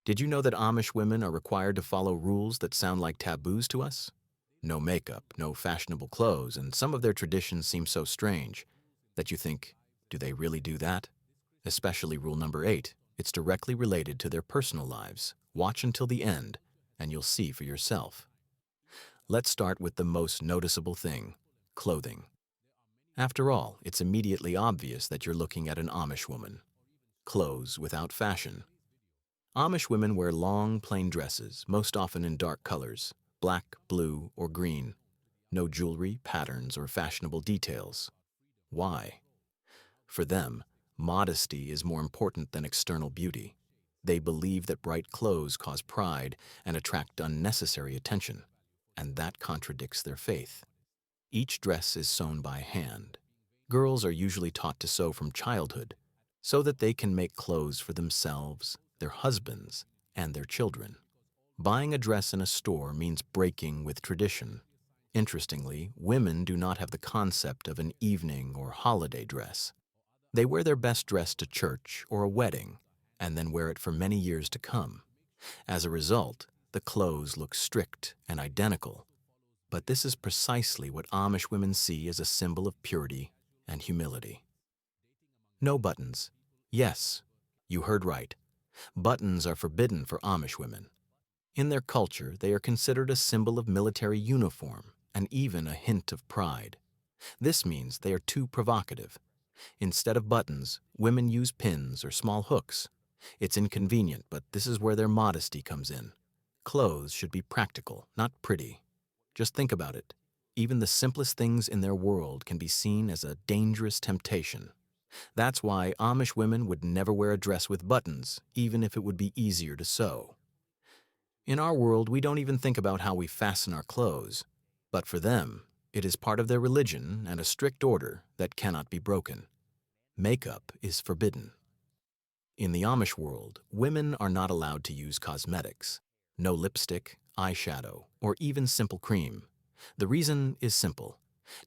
Did you know that Amish women are required to follow rules that sound like taboos to us? No makeup, no fashionable clothes, and some of their traditions seem so strange that you think, do they really do that? Especially rule number 8. It's directly related to their personal lives. Watch until the end, and you'll see for yourself. Let's start with the most noticeable thing, clothing. After all, it's immediately obvious that you're looking at an Amish woman. Clothes without fashion. Amish women wear long, plain dresses, most often in dark colors, black, blue, or green. No jewelry, patterns, or fashionable details. Why? For them, modesty is more important than external beauty. They believe that bright clothes cause pride and attract unnecessary attention, and that contradicts their faith. Each dress is sewn by hand. Girls are usually taught to sew from childhood so that they can make clothes for themselves, their husbands, and their children. Buying a dress in a store means breaking with tradition. Interestingly, women do not have the concept of an evening or holiday dress. They wear their best dress to church or a wedding, and then wear it for many years to come. As a result, the clothes look strict and identical. But this is precisely what Amish women see as a symbol of purity and humility. No buttons. Yes, you heard right. Buttons are forbidden for Amish women. In their culture, they are considered a symbol of military uniform and even a hint of pride. This means they are too provocative. Instead of buttons, women use pins or small hooks. It's inconvenient, but this is where their modesty comes in. Clothes should be practical, not pretty. Just think about it. Even the simplest things in their world can be seen as a dangerous temptation. That's why Amish women would never wear a dress with buttons, even if it would be easier to sew. In our world, we don't even think about how we fasten our clothes. But for them, it is part of their religion and a strict order that cannot be broken. Makeup is forbidden. In the Amish world, women are not allowed to use cosmetics. No lipstick, eyeshadow, or even simple cream. The reason is simple.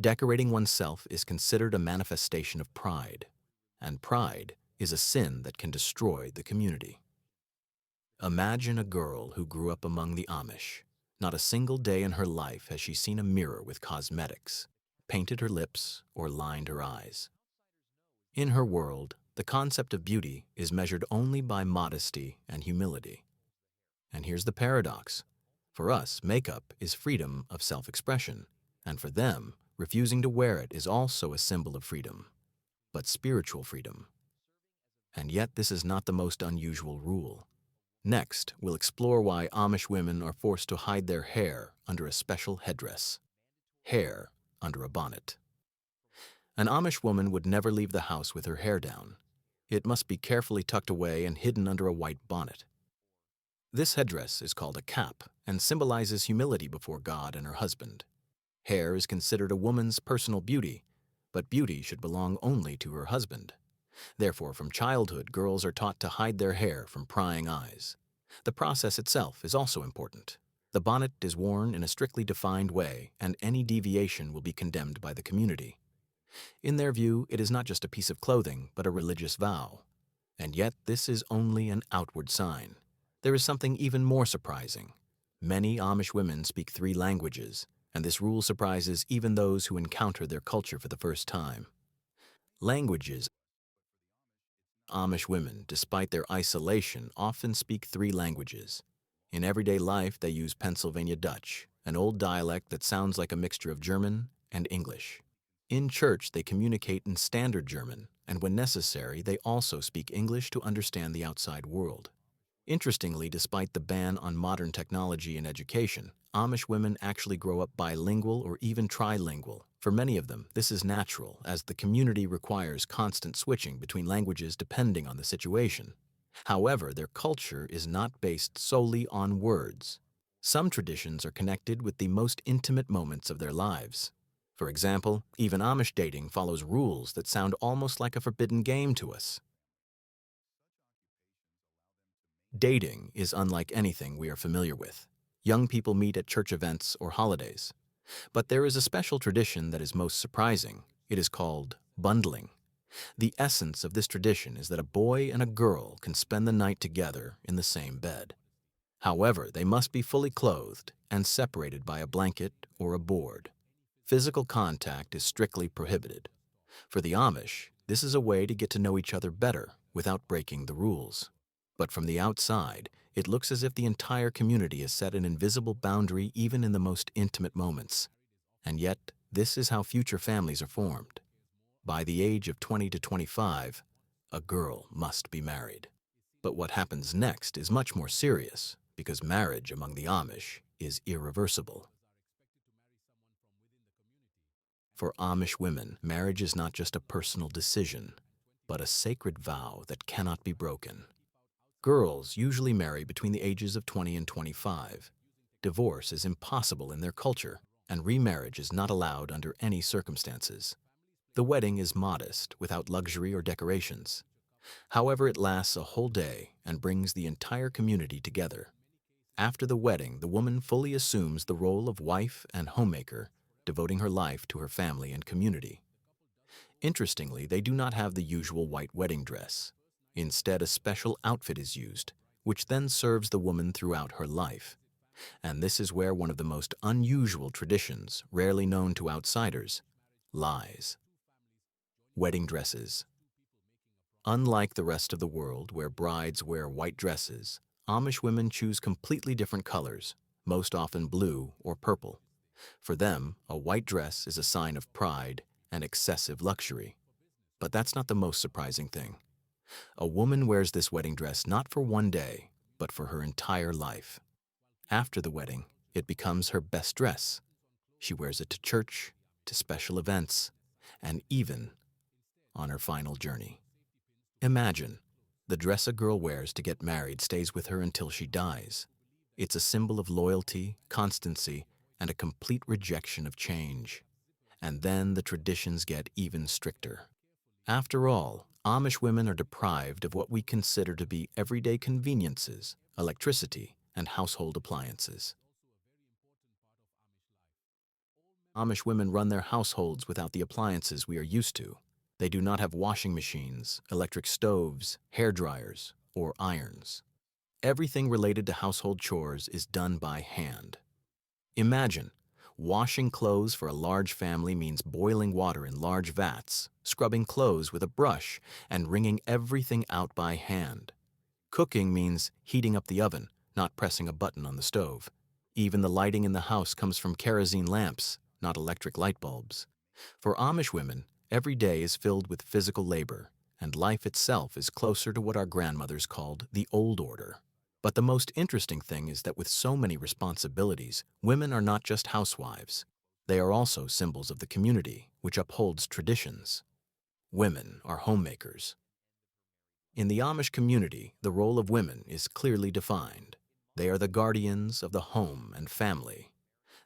Decorating oneself is considered a manifestation of pride, and pride is a sin that can destroy the community. Imagine a girl who grew up among the Amish. Not a single day in her life has she seen a mirror with cosmetics, painted her lips, or lined her eyes. In her world, the concept of beauty is measured only by modesty and humility. And here's the paradox. For us, makeup is freedom of self-expression, and for them, refusing to wear it is also a symbol of freedom, but spiritual freedom. And yet this is not the most unusual rule. Next, we'll explore why Amish women are forced to hide their hair under a special headdress. Hair under a bonnet. An Amish woman would never leave the house with her hair down. It must be carefully tucked away and hidden under a white bonnet. This headdress is called a cap and symbolizes humility before God and her husband. Hair is considered a woman's personal beauty, but beauty should belong only to her husband. Therefore, from childhood, girls are taught to hide their hair from prying eyes. The process itself is also important. The bonnet is worn in a strictly defined way, and any deviation will be condemned by the community. In their view, it is not just a piece of clothing, but a religious vow. And yet, this is only an outward sign. There is something even more surprising. Many Amish women speak 3 languages, and this rule surprises even those who encounter their culture for the first time. Languages. Amish women, despite their isolation, often speak 3 languages. In everyday life, they use Pennsylvania Dutch, an old dialect that sounds like a mixture of German and English. In church, they communicate in Standard German, and when necessary, they also speak English to understand the outside world. Interestingly, despite the ban on modern technology in education, Amish women actually grow up bilingual or even trilingual. For many of them, this is natural, as the community requires constant switching between languages depending on the situation. However, their culture is not based solely on words. Some traditions are connected with the most intimate moments of their lives. For example, even Amish dating follows rules that sound almost like a forbidden game to us. Dating is unlike anything we are familiar with. Young people meet at church events or holidays. But there is a special tradition that is most surprising. It is called bundling. The essence of this tradition is that a boy and a girl can spend the night together in the same bed. However, they must be fully clothed and separated by a blanket or a board. Physical contact is strictly prohibited. For the Amish, this is a way to get to know each other better without breaking the rules. But from the outside, it looks as if the entire community has set an invisible boundary even in the most intimate moments. And yet, this is how future families are formed. By the age of 20 to 25, a girl must be married. But what happens next is much more serious because marriage among the Amish is irreversible. For Amish women, marriage is not just a personal decision, but a sacred vow that cannot be broken. Girls usually marry between the ages of 20 and 25. Divorce is impossible in their culture, and remarriage is not allowed under any circumstances. The wedding is modest, without luxury or decorations. However, it lasts a whole day and brings the entire community together. After the wedding, the woman fully assumes the role of wife and homemaker, devoting her life to her family and community. Interestingly, they do not have the usual white wedding dress. Instead, a special outfit is used, which then serves the woman throughout her life. And this is where one of the most unusual traditions, rarely known to outsiders, lies. Wedding dresses. Unlike the rest of the world, where brides wear white dresses, Amish women choose completely different colors, most often blue or purple. For them, a white dress is a sign of pride and excessive luxury. But that's not the most surprising thing. A woman wears this wedding dress not for one day, but for her entire life. After the wedding, it becomes her best dress. She wears it to church, to special events, and even on her final journey. Imagine, the dress a girl wears to get married stays with her until she dies. It's a symbol of loyalty, constancy, and a complete rejection of change. And then the traditions get even stricter. After all, Amish women are deprived of what we consider to be everyday conveniences, electricity, and household appliances. Amish women run their households without the appliances we are used to. They do not have washing machines, electric stoves, hair dryers, or irons. Everything related to household chores is done by hand. Imagine, washing clothes for a large family means boiling water in large vats, scrubbing clothes with a brush, and wringing everything out by hand. Cooking means heating up the oven, not pressing a button on the stove. Even the lighting in the house comes from kerosene lamps, not electric light bulbs. For Amish women, every day is filled with physical labor, and life itself is closer to what our grandmothers called the old order. But the most interesting thing is that with so many responsibilities, women are not just housewives. They are also symbols of the community, which upholds traditions. Women are homemakers. In the Amish community, the role of women is clearly defined. They are the guardians of the home and family.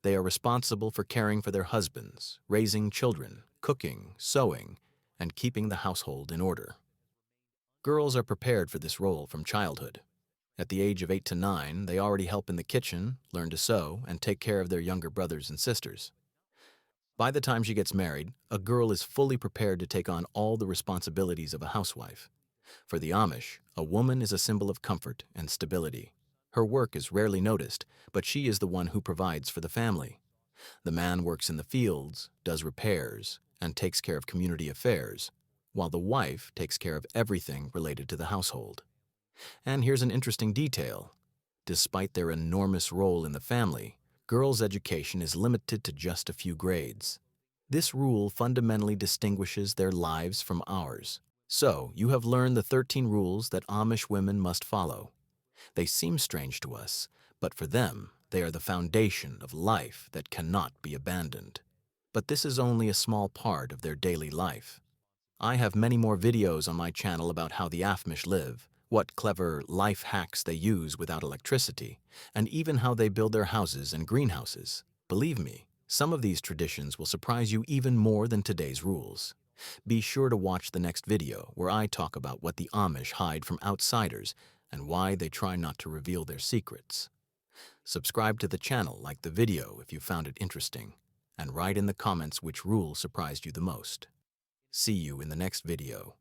They are responsible for caring for their husbands, raising children, cooking, sewing, and keeping the household in order. Girls are prepared for this role from childhood. At the age of 8 to 9, they already help in the kitchen, learn to sew, and take care of their younger brothers and sisters. By the time she gets married, a girl is fully prepared to take on all the responsibilities of a housewife. For the Amish, a woman is a symbol of comfort and stability. Her work is rarely noticed, but she is the one who provides for the family. The man works in the fields, does repairs, and takes care of community affairs, while the wife takes care of everything related to the household. And here's an interesting detail. Despite their enormous role in the family, girls' education is limited to just a few grades. This rule fundamentally distinguishes their lives from ours. So, you have learned the 13 rules that Amish women must follow. They seem strange to us, but for them, they are the foundation of life that cannot be abandoned. But this is only a small part of their daily life. I have many more videos on my channel about how the Amish live, what clever life hacks they use without electricity, and even how they build their houses and greenhouses. Believe me, some of these traditions will surprise you even more than today's rules. Be sure to watch the next video where I talk about what the Amish hide from outsiders and why they try not to reveal their secrets. Subscribe to the channel, like the video if you found it interesting, and write in the comments which rule surprised you the most. See you in the next video.